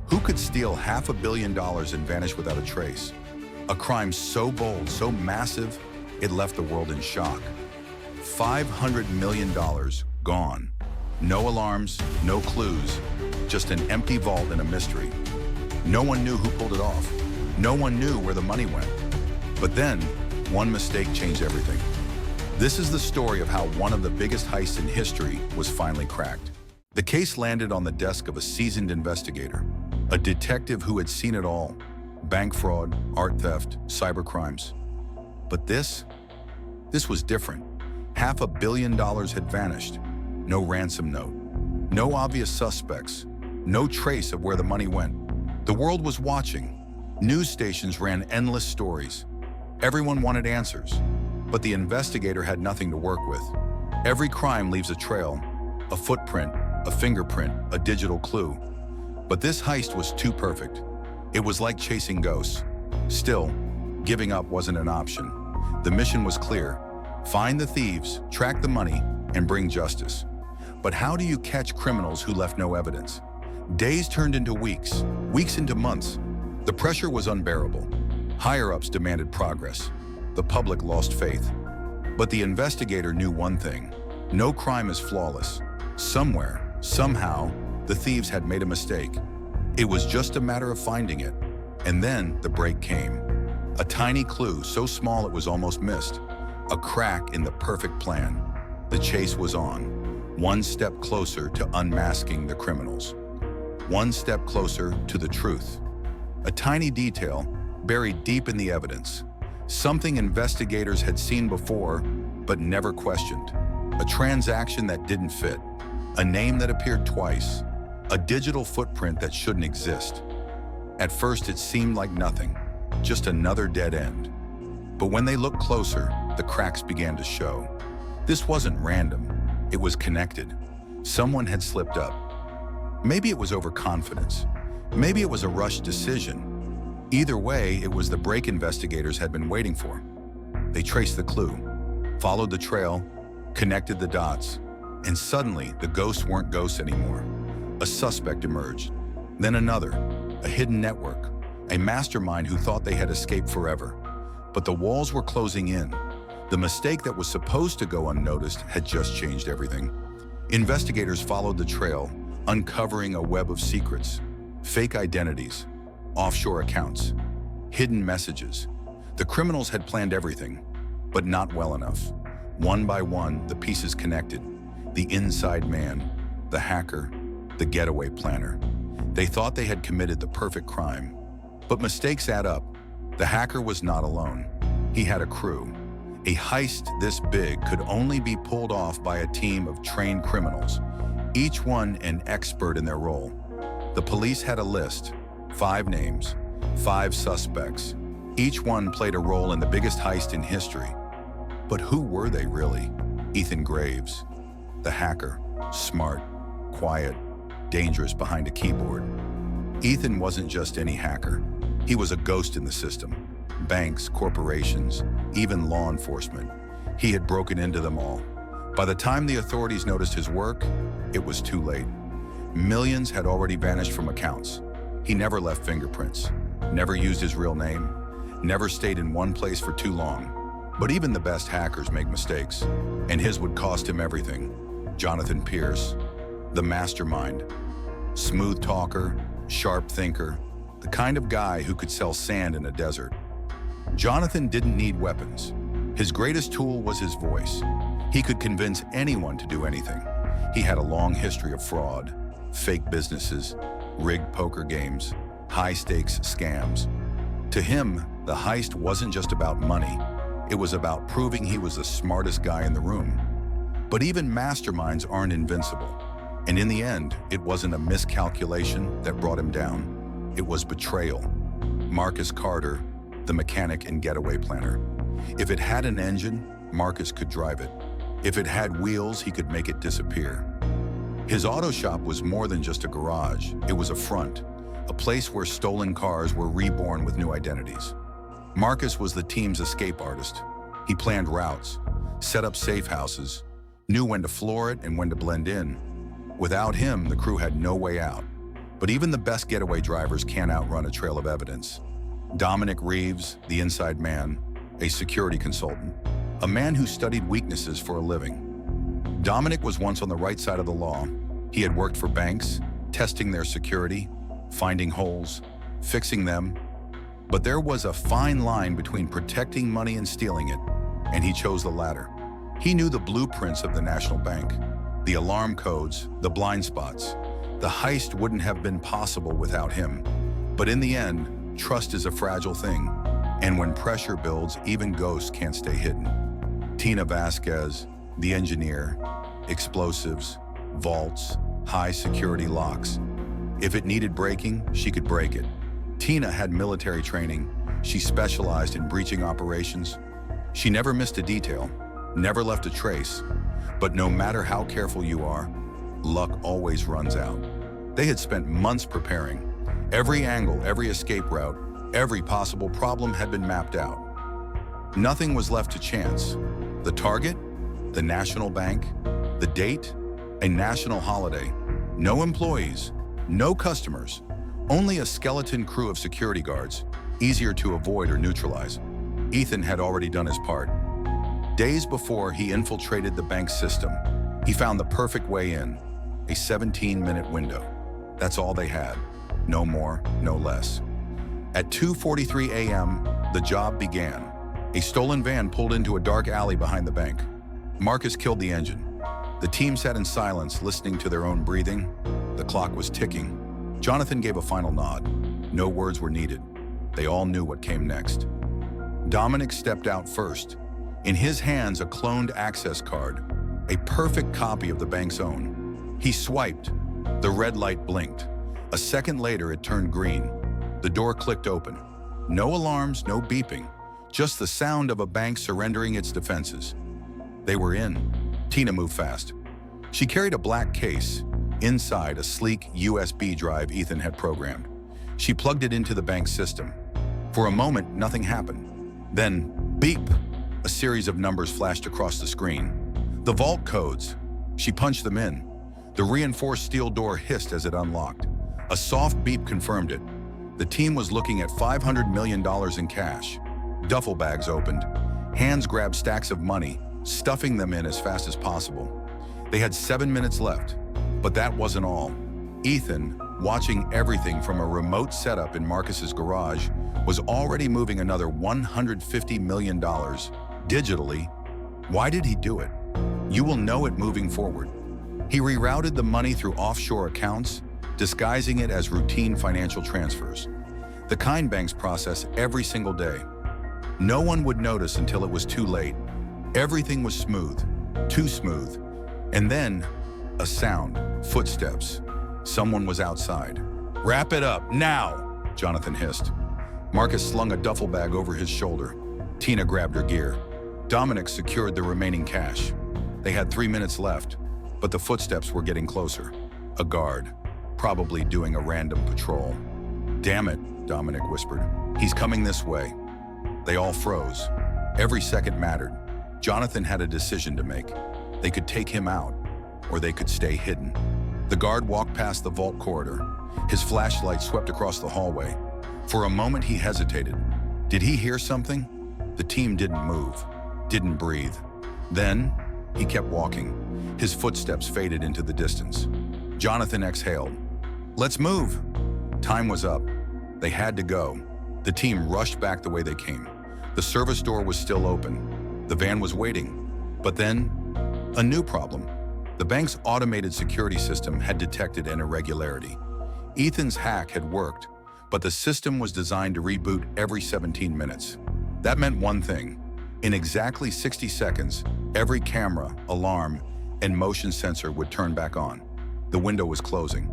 Who could steal $500 million and vanish without a trace? A crime so bold, so massive, it left the world in shock. $500 million gone. No alarms, no clues, just an empty vault and a mystery. No one knew who pulled it off. No one knew where the money went. But then, one mistake changed everything. This is the story of how one of the biggest heists in history was finally cracked. The case landed on the desk of a seasoned investigator, a detective who had seen it all: bank fraud, art theft, cyber crimes. But this was different. $500 million had vanished. No ransom note, no obvious suspects, no trace of where the money went. The world was watching. News stations ran endless stories. Everyone wanted answers, but the investigator had nothing to work with. Every crime leaves a trail, a footprint, a fingerprint, a digital clue. But this heist was too perfect. It was like chasing ghosts. Still, giving up wasn't an option. The mission was clear: find the thieves, track the money, and bring justice. But how do you catch criminals who left no evidence? Days turned into weeks, weeks into months. The pressure was unbearable. Higher-ups demanded progress. The public lost faith. But the investigator knew one thing: no crime is flawless. Somewhere, somehow, the thieves had made a mistake. It was just a matter of finding it. And then the break came. A tiny clue, so small it was almost missed. A crack in the perfect plan. The chase was on. One step closer to unmasking the criminals. One step closer to the truth. A tiny detail buried deep in the evidence. Something investigators had seen before, but never questioned. A transaction that didn't fit. A name that appeared twice. A digital footprint that shouldn't exist. At first, it seemed like nothing, just another dead end. But when they looked closer, the cracks began to show. This wasn't random. It was connected. Someone had slipped up. Maybe it was overconfidence. Maybe it was a rushed decision. Either way, it was the break investigators had been waiting for. They traced the clue, followed the trail, connected the dots, and suddenly the ghosts weren't ghosts anymore. A suspect emerged, then another, a hidden network, a mastermind who thought they had escaped forever. But the walls were closing in. The mistake that was supposed to go unnoticed had just changed everything. Investigators followed the trail, uncovering a web of secrets, fake identities, offshore accounts, hidden messages. The criminals had planned everything, but not well enough. One by one, the pieces connected. The inside man, the hacker, the getaway planner. They thought they had committed the perfect crime. But mistakes add up. The hacker was not alone. He had a crew. A heist this big could only be pulled off by a team of trained criminals, each one an expert in their role. The police had a list, 5 names, 5 suspects. Each one played a role in the biggest heist in history. But who were they really? Ethan Graves, the hacker, smart, quiet, dangerous behind a keyboard. Ethan wasn't just any hacker. He was a ghost in the system. Banks, corporations, even law enforcement. He had broken into them all. By the time the authorities noticed his work, it was too late. Millions had already vanished from accounts. He never left fingerprints, never used his real name, never stayed in one place for too long. But even the best hackers make mistakes, and his would cost him everything. Jonathan Pierce, the mastermind, smooth talker, sharp thinker, the kind of guy who could sell sand in a desert. Jonathan didn't need weapons. His greatest tool was his voice. He could convince anyone to do anything. He had a long history of fraud, fake businesses, rigged poker games, high-stakes scams. To him, the heist wasn't just about money. It was about proving he was the smartest guy in the room. But even masterminds aren't invincible. And in the end, it wasn't a miscalculation that brought him down. It was betrayal. Marcus Carter, the mechanic and getaway planner. If it had an engine, Marcus could drive it. If it had wheels, he could make it disappear. His auto shop was more than just a garage. It was a front, a place where stolen cars were reborn with new identities. Marcus was the team's escape artist. He planned routes, set up safe houses, knew when to floor it and when to blend in. Without him, the crew had no way out. But even the best getaway drivers can't outrun a trail of evidence. Dominic Reeves, the inside man, a security consultant, a man who studied weaknesses for a living. Dominic was once on the right side of the law. He had worked for banks, testing their security, finding holes, fixing them. But there was a fine line between protecting money and stealing it, and he chose the latter. He knew the blueprints of the national bank, the alarm codes, the blind spots. The heist wouldn't have been possible without him. But in the end, trust is a fragile thing, and when pressure builds, even ghosts can't stay hidden. Tina Vasquez, the engineer, explosives, vaults, high security locks. If it needed breaking, she could break it. Tina had military training. She specialized in breaching operations. She never missed a detail, never left a trace. But no matter how careful you are, luck always runs out. They had spent months preparing. Every angle, every escape route, every possible problem had been mapped out. Nothing was left to chance. The target? The national bank. The date? A national holiday. No employees, no customers, only a skeleton crew of security guards, easier to avoid or neutralize. Ethan had already done his part. Days before he infiltrated the bank's system, he found the perfect way in, a 17-minute window. That's all they had, no more, no less. At 2:43 a.m., the job began. A stolen van pulled into a dark alley behind the bank. Marcus killed the engine. The team sat in silence, listening to their own breathing. The clock was ticking. Jonathan gave a final nod. No words were needed. They all knew what came next. Dominic stepped out first. In his hands, a cloned access card, a perfect copy of the bank's own. He swiped. The red light blinked. A second later, it turned green. The door clicked open. No alarms, no beeping. Just the sound of a bank surrendering its defenses. They were in. Tina moved fast. She carried a black case. Inside, a sleek USB drive Ethan had programmed. She plugged it into the bank's system. For a moment, nothing happened. Then, beep! A series of numbers flashed across the screen. The vault codes. She punched them in. The reinforced steel door hissed as it unlocked. A soft beep confirmed it. The team was looking at $500 million in cash. Duffel bags opened. Hands grabbed stacks of money, stuffing them in as fast as possible. They had 7 minutes left, but that wasn't all. Ethan, watching everything from a remote setup in Marcus's garage, was already moving another $150 million digitally. Why did he do it? You will know it moving forward. He rerouted the money through offshore accounts, disguising it as routine financial transfers. The kind banks process every single day. No one would notice until it was too late. Everything was smooth, too smooth. And then, a sound, footsteps. Someone was outside. "Wrap it up, now!" Jonathan hissed. Marcus slung a duffel bag over his shoulder. Tina grabbed her gear. Dominic secured the remaining cash. They had 3 minutes left, but the footsteps were getting closer. A guard, probably doing a random patrol. "Damn it," Dominic whispered. "He's coming this way." They all froze. Every second mattered. Jonathan had a decision to make. They could take him out, or they could stay hidden. The guard walked past the vault corridor. His flashlight swept across the hallway. For a moment, he hesitated. Did he hear something? The team didn't move, didn't breathe. Then, he kept walking. His footsteps faded into the distance. Jonathan exhaled. "Let's move." Time was up. They had to go. The team rushed back the way they came. The service door was still open. The van was waiting. But then, a new problem. The bank's automated security system had detected an irregularity. Ethan's hack had worked, but the system was designed to reboot every 17 minutes. That meant one thing. In exactly 60 seconds, every camera, alarm, and motion sensor would turn back on. The window was closing.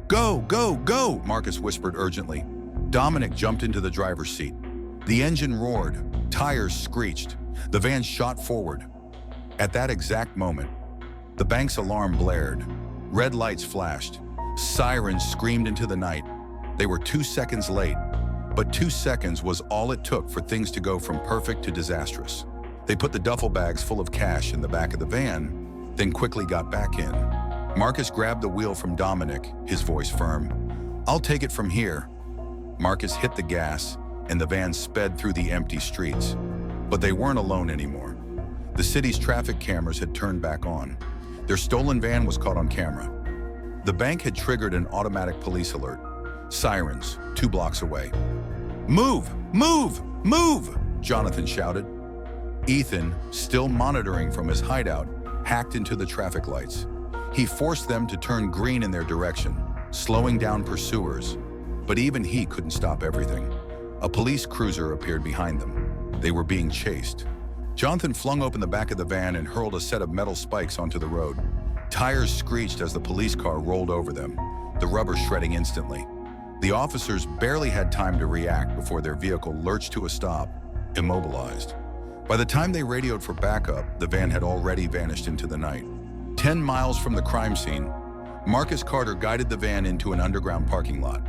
"Go, go, go!" Marcus whispered urgently. Dominic jumped into the driver's seat. The engine roared. Tires screeched. The van shot forward. At that exact moment, the bank's alarm blared. Red lights flashed. Sirens screamed into the night. They were 2 seconds late, but 2 seconds was all it took for things to go from perfect to disastrous. They put the duffel bags full of cash in the back of the van, then quickly got back in. Marcus grabbed the wheel from Dominic, his voice firm. I'll take it from here. Marcus hit the gas, and the van sped through the empty streets. But they weren't alone anymore. The city's traffic cameras had turned back on. Their stolen van was caught on camera. The bank had triggered an automatic police alert. Sirens, 2 blocks away. "Move! Move! Move!" Jonathan shouted. Ethan, still monitoring from his hideout, hacked into the traffic lights. He forced them to turn green in their direction, slowing down pursuers. But even he couldn't stop everything. A police cruiser appeared behind them. They were being chased. Jonathan flung open the back of the van and hurled a set of metal spikes onto the road. Tires screeched as the police car rolled over them, the rubber shredding instantly. The officers barely had time to react before their vehicle lurched to a stop, immobilized. By the time they radioed for backup, the van had already vanished into the night. 10 miles from the crime scene, Marcus Carter guided the van into an underground parking lot.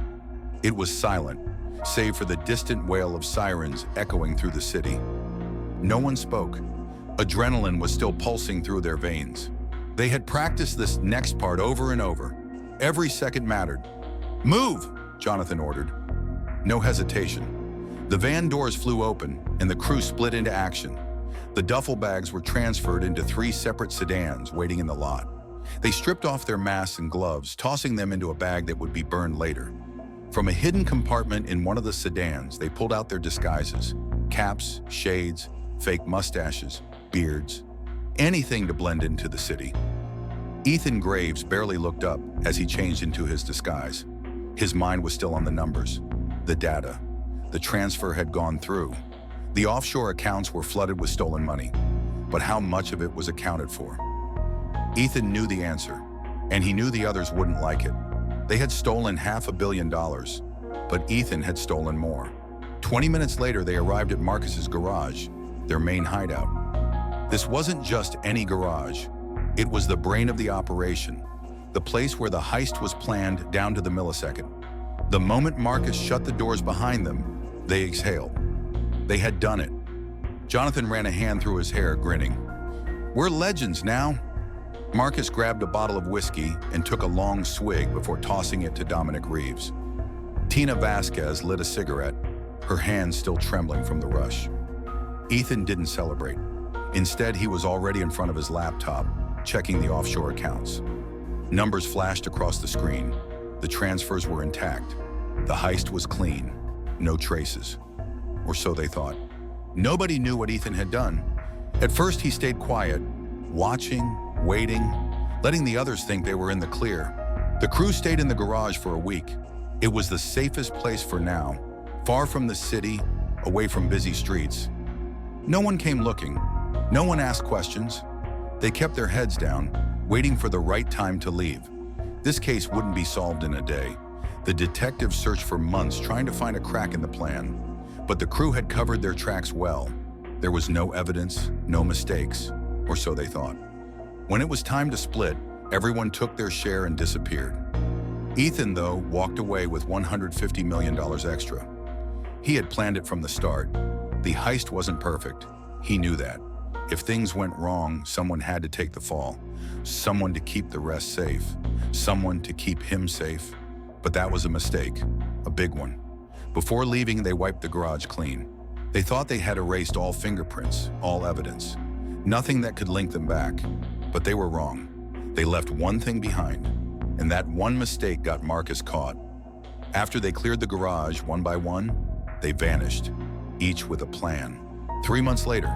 It was silent, save for the distant wail of sirens echoing through the city. No one spoke. Adrenaline was still pulsing through their veins. They had practiced this next part over and over. Every second mattered. "Move!" Jonathan ordered. No hesitation. The van doors flew open, and the crew split into action. The duffel bags were transferred into 3 separate sedans waiting in the lot. They stripped off their masks and gloves, tossing them into a bag that would be burned later. From a hidden compartment in one of the sedans, they pulled out their disguises: caps, shades, fake mustaches, beards, anything to blend into the city. Ethan Graves barely looked up as he changed into his disguise. His mind was still on the numbers, the data. The transfer had gone through. The offshore accounts were flooded with stolen money, but how much of it was accounted for? Ethan knew the answer, and he knew the others wouldn't like it. They had stolen $500 million, but Ethan had stolen more. 20 minutes later, they arrived at Marcus's garage, their main hideout. This wasn't just any garage. It was the brain of the operation, the place where the heist was planned down to the millisecond. The moment Marcus shut the doors behind them, they exhaled. They had done it. Jonathan ran a hand through his hair, grinning. "We're legends now." Marcus grabbed a bottle of whiskey and took a long swig before tossing it to Dominic Reeves. Tina Vasquez lit a cigarette, her hands still trembling from the rush. Ethan didn't celebrate. Instead, he was already in front of his laptop, checking the offshore accounts. Numbers flashed across the screen. The transfers were intact. The heist was clean. No traces. Or so they thought. Nobody knew what Ethan had done. At first, he stayed quiet, watching, waiting, letting the others think they were in the clear. The crew stayed in the garage for a week. It was the safest place for now, far from the city, away from busy streets. No one came looking. No one asked questions. They kept their heads down, waiting for the right time to leave. This case wouldn't be solved in a day. The detectives searched for months trying to find a crack in the plan. But the crew had covered their tracks well. There was no evidence, no mistakes, or so they thought. When it was time to split, everyone took their share and disappeared. Ethan, though, walked away with $150 million extra. He had planned it from the start. The heist wasn't perfect. He knew that. If things went wrong, someone had to take the fall. Someone to keep the rest safe. Someone to keep him safe. But that was a mistake, a big one. Before leaving, they wiped the garage clean. They thought they had erased all fingerprints, all evidence. Nothing that could link them back. But they were wrong. They left one thing behind, and that one mistake got Marcus caught. After they cleared the garage one by one, they vanished, each with a plan. 3 months later,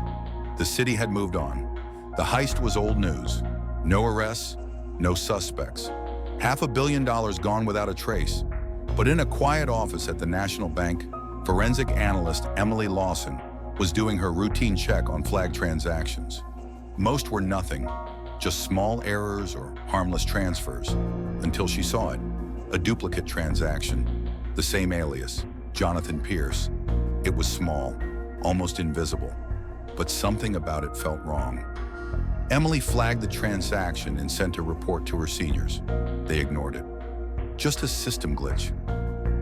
the city had moved on. The heist was old news. No arrests, no suspects. $500 million gone without a trace. But in a quiet office at the National Bank, forensic analyst Emily Lawson was doing her routine check on flagged transactions. Most were nothing, just small errors or harmless transfers, until she saw it. A duplicate transaction, the same alias, Jonathan Pierce. It was small, almost invisible, but something about it felt wrong. Emily flagged the transaction and sent a report to her seniors. They ignored it. Just a system glitch.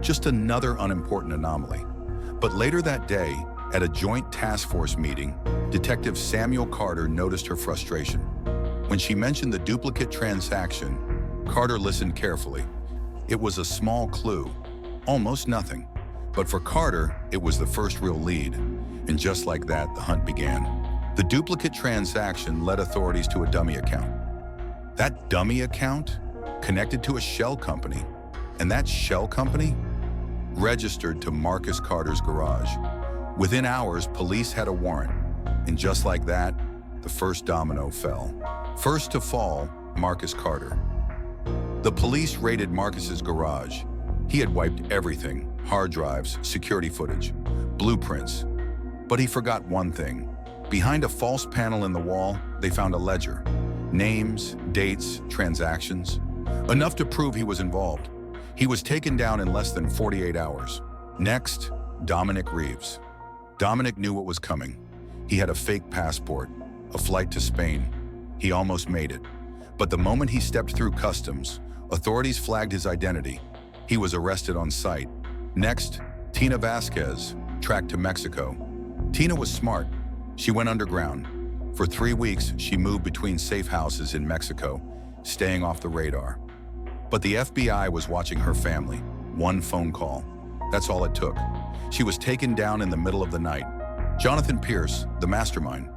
Just another unimportant anomaly. But later that day, at a joint task force meeting, Detective Samuel Carter noticed her frustration. When she mentioned the duplicate transaction, Carter listened carefully. It was a small clue, almost nothing. But for Carter, it was the first real lead. And just like that, the hunt began. The duplicate transaction led authorities to a dummy account. That dummy account connected to a shell company. And that shell company registered to Marcus Carter's garage. Within hours, police had a warrant. And just like that, the first domino fell. First to fall, Marcus Carter. The police raided Marcus's garage. He had wiped everything: hard drives, security footage, blueprints. But he forgot one thing. Behind a false panel in the wall, they found a ledger. Names, dates, transactions. Enough to prove he was involved. He was taken down in less than 48 hours. Next, Dominic Reeves. Dominic knew what was coming. He had a fake passport, a flight to Spain. He almost made it. But the moment he stepped through customs, authorities flagged his identity. He was arrested on sight. Next, Tina Vasquez, tracked to Mexico. Tina was smart. She went underground. For 3 weeks, she moved between safe houses in Mexico, staying off the radar. But the FBI was watching her family. One phone call. That's all it took. She was taken down in the middle of the night. Jonathan Pierce, the mastermind.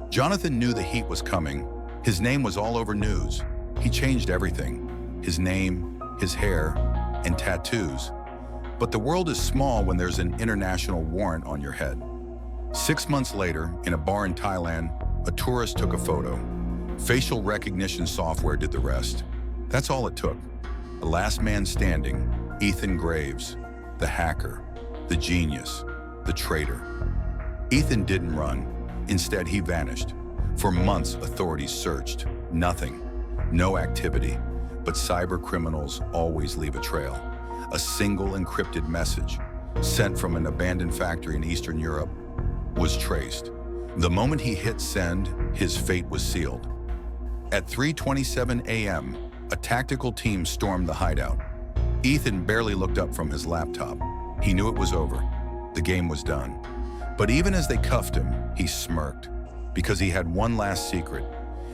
Jonathan knew the heat was coming. His name was all over news. He changed everything. His name, his hair, and tattoos. But the world is small when there's an international warrant on your head. 6 months later, in a bar in Thailand, a tourist took a photo. Facial recognition software did the rest. That's all it took. The last man standing, Ethan Graves, the hacker, the genius, the traitor. Ethan didn't run. Instead, he vanished. For months, authorities searched. Nothing. No activity. But cyber criminals always leave a trail. A single encrypted message, sent from an abandoned factory in Eastern Europe, was traced. The moment he hit send, his fate was sealed. At 3:27 a.m., a tactical team stormed the hideout. Ethan barely looked up from his laptop. He knew it was over. The game was done. But even as they cuffed him, he smirked, because he had one last secret.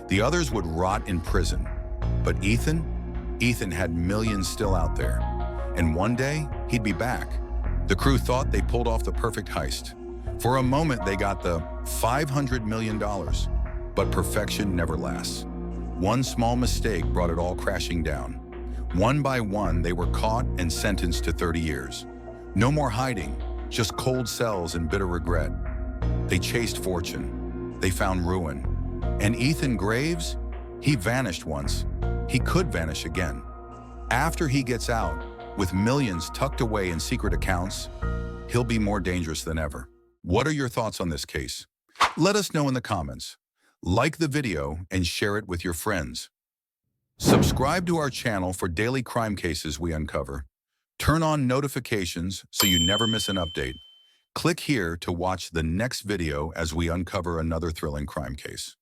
The others would rot in prison. But Ethan had millions still out there. And one day, he'd be back. The crew thought they pulled off the perfect heist. For a moment, they got the $500 million. But perfection never lasts. One small mistake brought it all crashing down. One by one, they were caught and sentenced to 30 years. No more hiding, just cold cells and bitter regret. They chased fortune. They found ruin. And Ethan Graves, he vanished once. He could vanish again. After he gets out, with millions tucked away in secret accounts, he'll be more dangerous than ever. What are your thoughts on this case? Let us know in the comments. Like the video and share it with your friends. Subscribe to our channel for daily crime cases we uncover. Turn on notifications so you never miss an update. Click here to watch the next video as we uncover another thrilling crime case.